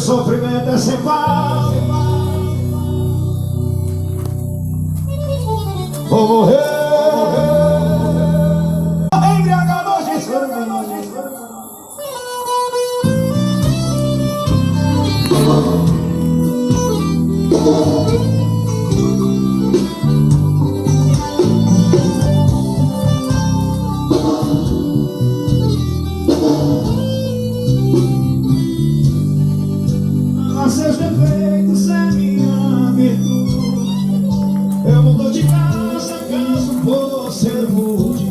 sofrimento é sem par. Vou morrer embriagado de solidão. Seus defeitos é minha virtude. Eu não dou de graça caso você mude.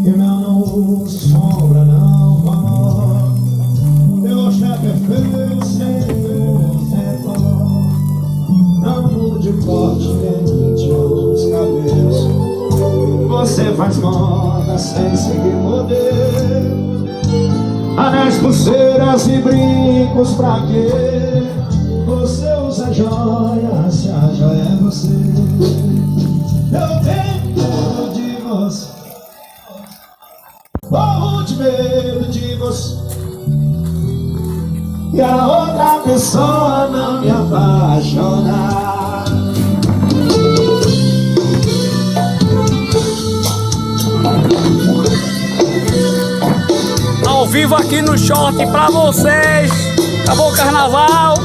Que meu não usa sombra, não valor. Meu chefe é feio, sem defeito. Não mudo de corte, nem os cabelos. Você faz moda sem seguir modelo. Anéis, pulseiras e brincos, pra quê? Você usa joia, se a joia é você. Eu tenho medo de você, morro de medo de você. E a outra pessoa não me apaixonar. Ao vivo aqui no Short pra vocês. Acabou o carnaval.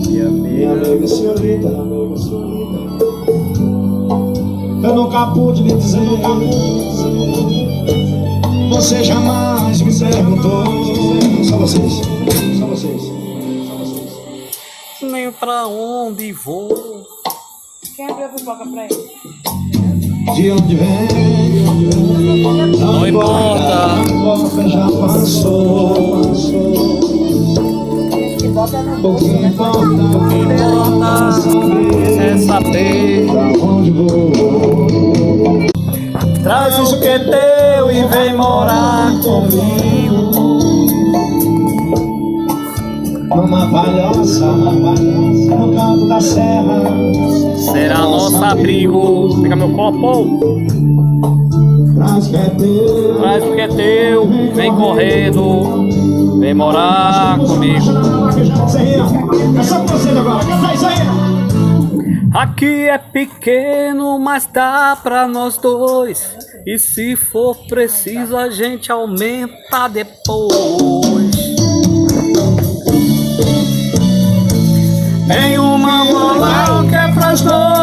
Minha amiga senhorita, eu nunca pude lhe dizer. Você jamais me perguntou. Só vocês, só vocês. Nem pra onde vou. Quem abriu a pipoca pra ele? De onde vem, Não importa. já passou. Que bota no O que importa, O que importa é saber. pra onde vou. Traz o que é teu e vem morar comigo. Numa palhoça, no canto da serra. Será nosso abrigo. Pega meu copo. Traz o que é teu, Traz o que é teu, vem correndo. Vem morar comigo. É só vocês agora, canta isso aí. Aqui é pequeno, mas dá pra nós dois. E se for preciso, a gente aumenta depois. Tem uma bola que é pras dois.